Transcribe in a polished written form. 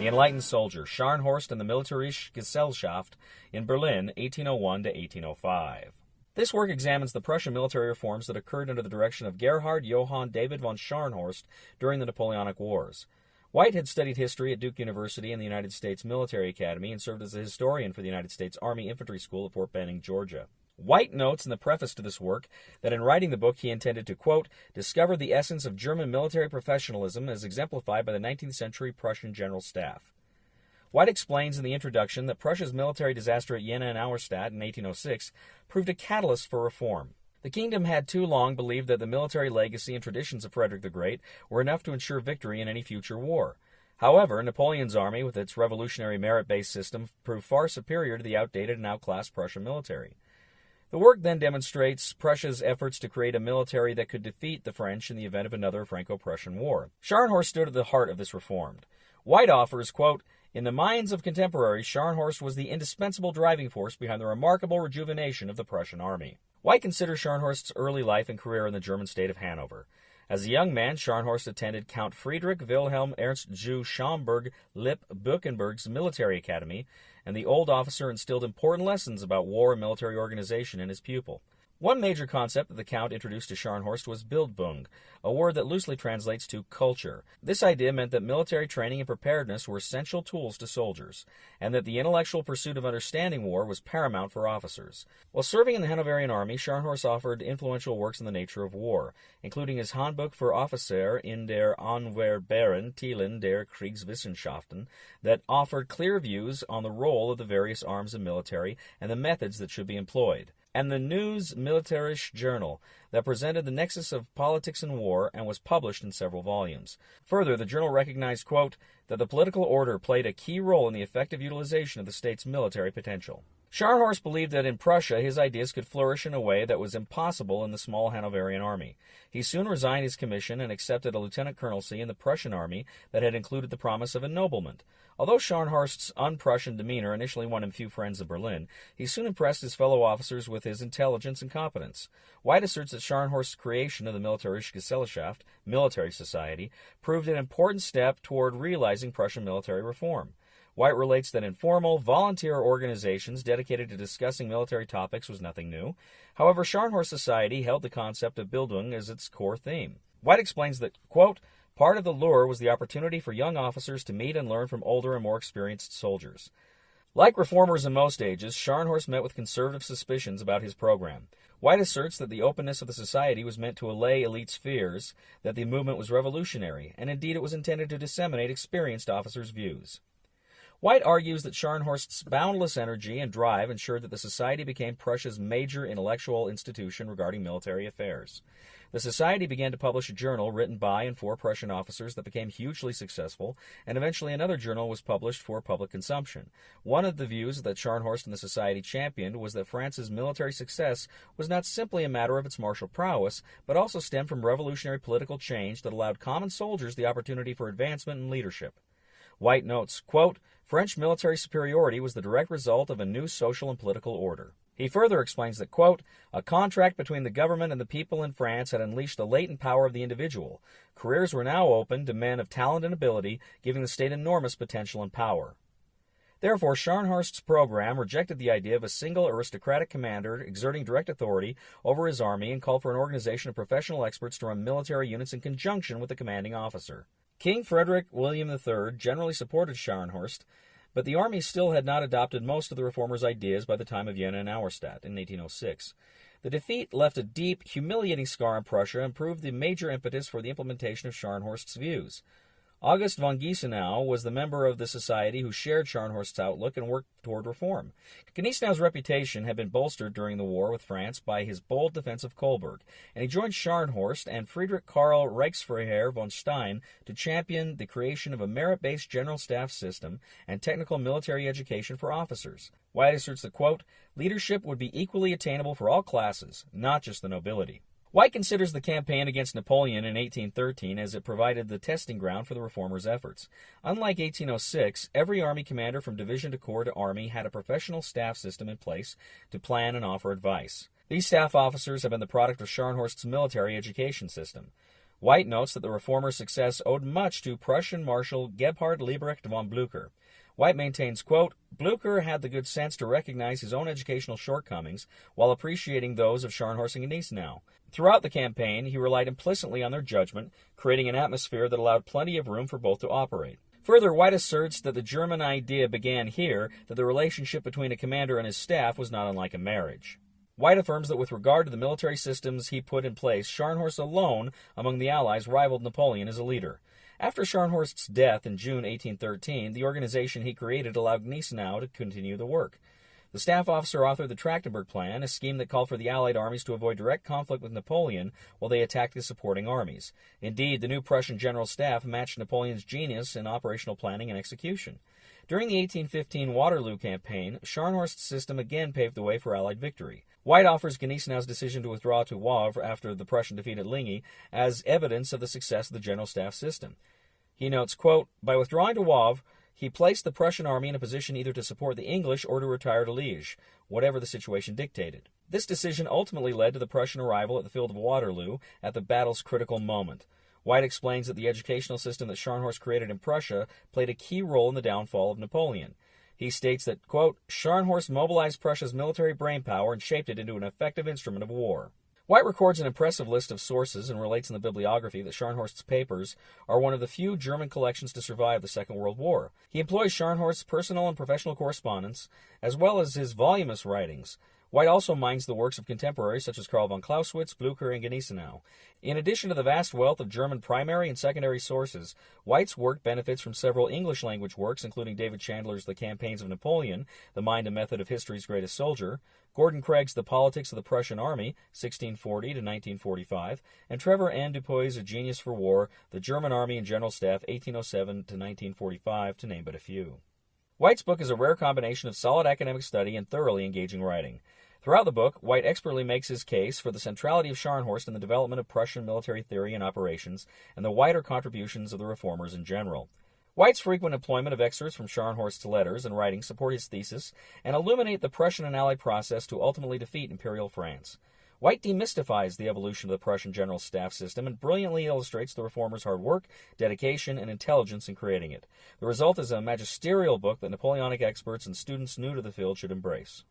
Enlightened Soldier, Scharnhorst and the Militarische Gesellschaft in Berlin, 1801 to 1805. This work examines the Prussian military reforms that occurred under the direction of Gerhard Johann David von Scharnhorst during the Napoleonic Wars. White had studied history at Duke University and the United States Military Academy and served as a historian for the United States Army Infantry School at Fort Benning, Georgia. White notes in the preface to this work that in writing the book he intended to, quote, discover the essence of German military professionalism as exemplified by the 19th century Prussian General Staff. White explains in the introduction that Prussia's military disaster at Jena and Auerstadt in 1806 proved a catalyst for reform. The kingdom had too long believed that the military legacy and traditions of Frederick the Great were enough to ensure victory in any future war. However, Napoleon's army, with its revolutionary merit-based system, proved far superior to the outdated and outclassed Prussian military. The work then demonstrates Prussia's efforts to create a military that could defeat the French in the event of another Franco-Prussian war. Scharnhorst stood at the heart of this reform. White offers, quote, in the minds of contemporaries, Scharnhorst was the indispensable driving force behind the remarkable rejuvenation of the Prussian army. White considers Scharnhorst's early life and career in the German state of Hanover. As a young man, Scharnhorst attended Count Friedrich Wilhelm Ernst zu Schaumburg-Lippe-Bückenberg's military academy, and the old officer instilled important lessons about war and military organization in his pupil. One major concept that the Count introduced to Scharnhorst was Bildung, a word that loosely translates to culture. This idea meant that military training and preparedness were essential tools to soldiers, and that the intellectual pursuit of understanding war was paramount for officers. While serving in the Hanoverian army, Scharnhorst authored influential works on the nature of war, including his Handbuch für Offiziere in der Anwehrbaren Teilen der Kriegswissenschaften, that offered clear views on the role of the various arms and military and the methods that should be employed, and the News Militarische Journal that presented the nexus of politics and war and was published in several volumes. Further, the journal recognized, quote, that the political order played a key role in the effective utilization of the state's military potential. Scharnhorst believed that in Prussia his ideas could flourish in a way that was impossible in the small Hanoverian army. He soon resigned his commission and accepted a lieutenant colonelcy in the Prussian army that had included the promise of ennoblement. Although Scharnhorst's un-Prussian demeanor initially won him few friends in Berlin, he soon impressed his fellow officers with his intelligence and competence. White asserts that Scharnhorst's creation of the Militarische Gesellschaft, military society, proved an important step toward realizing Prussian military reform. White relates that informal, volunteer organizations dedicated to discussing military topics was nothing new. However, Scharnhorst society held the concept of Bildung as its core theme. White explains that, quote, part of the lure was the opportunity for young officers to meet and learn from older and more experienced soldiers. Like reformers in most ages, Scharnhorst met with conservative suspicions about his program. White asserts that the openness of the society was meant to allay elites' fears that the movement was revolutionary, and indeed it was intended to disseminate experienced officers' views. White argues that Scharnhorst's boundless energy and drive ensured that the society became Prussia's major intellectual institution regarding military affairs. The society began to publish a journal written by and for Prussian officers that became hugely successful, and eventually another journal was published for public consumption. One of the views that Scharnhorst and the society championed was that France's military success was not simply a matter of its martial prowess, but also stemmed from revolutionary political change that allowed common soldiers the opportunity for advancement and leadership. White notes, quote, French military superiority was the direct result of a new social and political order. He further explains that, quote, a contract between the government and the people in France had unleashed the latent power of the individual. Careers were now open to men of talent and ability, giving the state enormous potential and power. Therefore, Scharnhorst's program rejected the idea of a single aristocratic commander exerting direct authority over his army and called for an organization of professional experts to run military units in conjunction with the commanding officer. King Frederick William III generally supported Scharnhorst, but the army still had not adopted most of the reformers' ideas by the time of Jena and Auerstadt in 1806. The defeat left a deep, humiliating scar in Prussia and proved the major impetus for the implementation of Scharnhorst's views. August von Gneisenau was the member of the society who shared Scharnhorst's outlook and worked toward reform. Gneisenau's reputation had been bolstered during the war with France by his bold defense of Kolberg, and he joined Scharnhorst and Friedrich Karl Reichsfreiherr von Stein to champion the creation of a merit-based general staff system and technical military education for officers. White asserts that, quote, leadership would be equally attainable for all classes, not just the nobility. White considers the campaign against Napoleon in 1813 as it provided the testing ground for the reformers' efforts. Unlike 1806, every army commander from division to corps to army had a professional staff system in place to plan and offer advice. These staff officers have been the product of Scharnhorst's military education system. White notes that the reformers' success owed much to Prussian Marshal Gebhard Liebrecht von Blücher. White maintains, quote, Blücher had the good sense to recognize his own educational shortcomings while appreciating those of Scharnhorst and Gneisenau. Throughout the campaign, he relied implicitly on their judgment, creating an atmosphere that allowed plenty of room for both to operate. Further, White asserts that the German idea began here, that the relationship between a commander and his staff was not unlike a marriage. White affirms that with regard to the military systems he put in place, Scharnhorst alone among the Allies rivaled Napoleon as a leader. After Scharnhorst's death in June 1813, the organization he created allowed Gneisenau to continue the work. The staff officer authored the Trachtenberg Plan, a scheme that called for the Allied armies to avoid direct conflict with Napoleon while they attacked the supporting armies. Indeed, the new Prussian General Staff matched Napoleon's genius in operational planning and execution. During the 1815 Waterloo campaign, Scharnhorst's system again paved the way for Allied victory. White offers Gneisenau's decision to withdraw to Wavre after the Prussian defeat at Ligny as evidence of the success of the General Staff system. He notes, quote, by withdrawing to Wavre, he placed the Prussian army in a position either to support the English or to retire to Liège, whatever the situation dictated. This decision ultimately led to the Prussian arrival at the field of Waterloo at the battle's critical moment. White explains that the educational system that Scharnhorst created in Prussia played a key role in the downfall of Napoleon. He states that, quote, Scharnhorst mobilized Prussia's military brainpower and shaped it into an effective instrument of war. White records an impressive list of sources and relates in the bibliography that Scharnhorst's papers are one of the few German collections to survive the Second World War. He employs Scharnhorst's personal and professional correspondence, as well as his voluminous writings. White also mines the works of contemporaries such as Karl von Clausewitz, Blücher, and Gneisenau. In addition to the vast wealth of German primary and secondary sources, White's work benefits from several English-language works, including David Chandler's The Campaigns of Napoleon, The Mind and Method of History's Greatest Soldier, Gordon Craig's The Politics of the Prussian Army, 1640 to 1945, and Trevor N. Dupuy's A Genius for War, The German Army and General Staff, 1807 to 1945, to name but a few. White's book is a rare combination of solid academic study and thoroughly engaging writing. Throughout the book, White expertly makes his case for the centrality of Scharnhorst in the development of Prussian military theory and operations, and the wider contributions of the reformers in general. White's frequent employment of excerpts from Scharnhorst's letters and writings support his thesis and illuminate the Prussian and Allied process to ultimately defeat Imperial France. White demystifies the evolution of the Prussian General Staff system and brilliantly illustrates the reformers' hard work, dedication, and intelligence in creating it. The result is a magisterial book that Napoleonic experts and students new to the field should embrace.